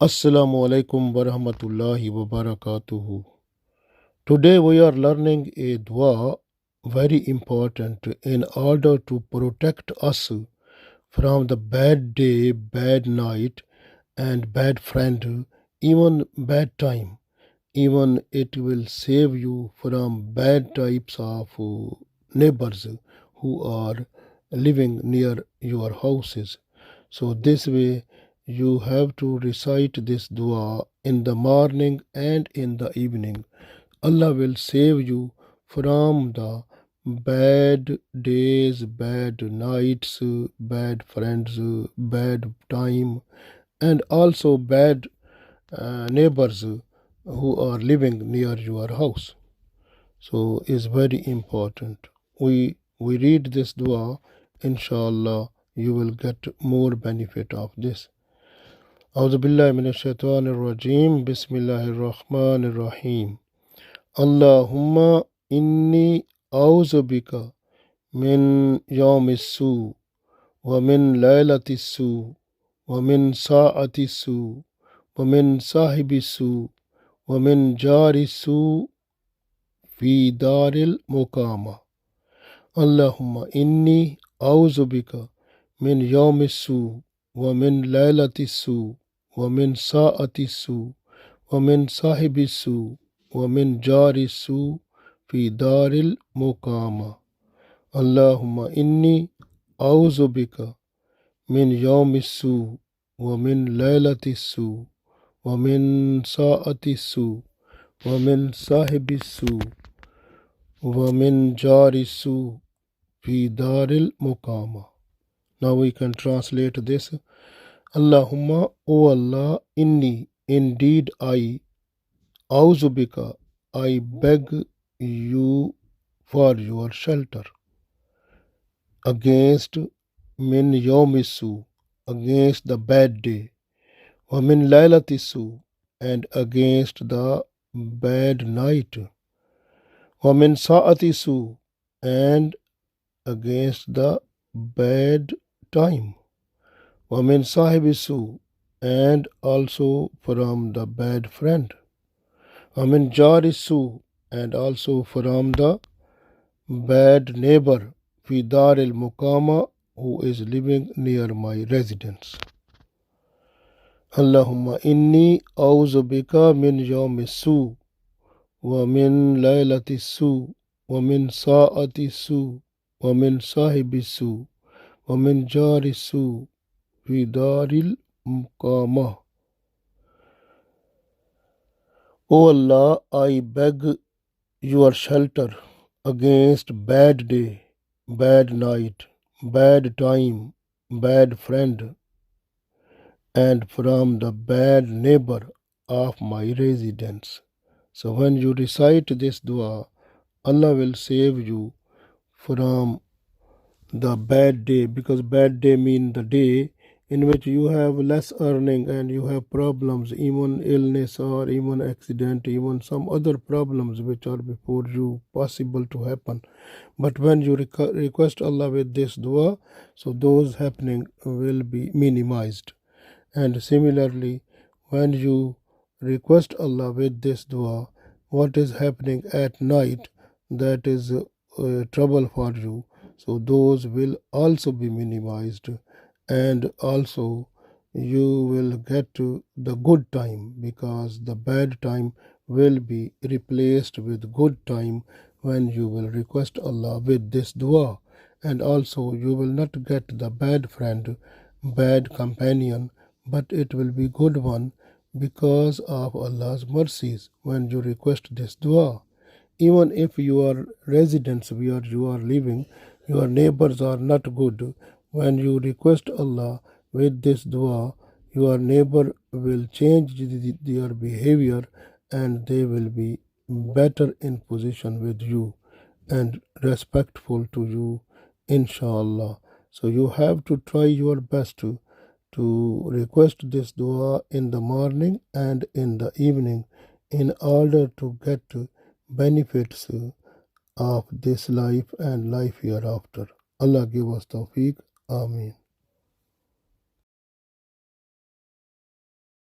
Assalamu alaikum wa rahmatullahi wa barakatuhu. Today we are learning a dua very important in order to protect us from the bad day, bad night, and bad friend, even bad time. Even it will save you from bad types of neighbors who are living near your houses. So this way you have to recite this dua in the morning and in the evening. Allah will save you from the bad days, bad nights, bad friends, bad time, and also bad neighbors who are living near your house. So it's very important. We read this dua, inshallah you will get more benefit of this. أعوذ بالله من الشيطان الرجيم بسم الله الرحمن الرحيم اللهم إني أعوذ بك من يومس-su ومن laylatis-su ومن ساعة-su ومن sahibis-su ومن جaaris-su في daaril-muqaamah اللهم إني أعوذ بك من يومس-su ومن laylatis-su ومن ساعة-su ومن sahibis-su ومن جaaris-su في daaril-muqaamah اللهم إني أعوذ بك من يومس-su ومن laylatis-su ومن ساعة-su ومن sahibis-su ومن جaaris-su في daaril-muqaamah. Now we can translate this. Allahumma, O Allah, inni, indeed I, auzu bika, I beg you for your shelter against min yawmis-su, against the bad day, wa min laylatis-su, and against the bad night, wa min sa'atis-su, and against the bad time, wa min sahibis-su, and also from the bad friend, wa min jaaris-su, and also from the bad neighbor, fi daaril-muqaamah, who is living near my residence. Allahumma inni auzu bika min yawmis-su wa min laylatis-su wa min sa'atis-su wa min sahibis-su wa min jaaris-su fi daaril-muqaamah. O Allah, I beg your shelter against bad day, bad night, bad time, bad friend, and from the bad neighbor of my residence. So when you recite this dua, Allah will save you from the bad day, because bad day means the day in which you have less earning and you have problems, even illness or even accident, even some other problems which are before you possible to happen. But when you request Allah with this dua, so those happening will be minimized. And similarly, when you request Allah with this dua, what is happening at night, that is trouble for you, so those will also be minimized, and also you will get to the good time, because the bad time will be replaced with good time when you will request Allah with this dua. And also you will not get the bad friend, bad companion, but it will be good one because of Allah's mercies when you request this dua. Even if your residence where you are living, your neighbors are not good, when you request Allah with this dua, your neighbor will change their behavior and they will be better in position with you and respectful to you, inshallah. So you have to try your best to request this dua in the morning and in the evening in order to get benefits of this life and life hereafter. Allah give us tawfiq. Ameen.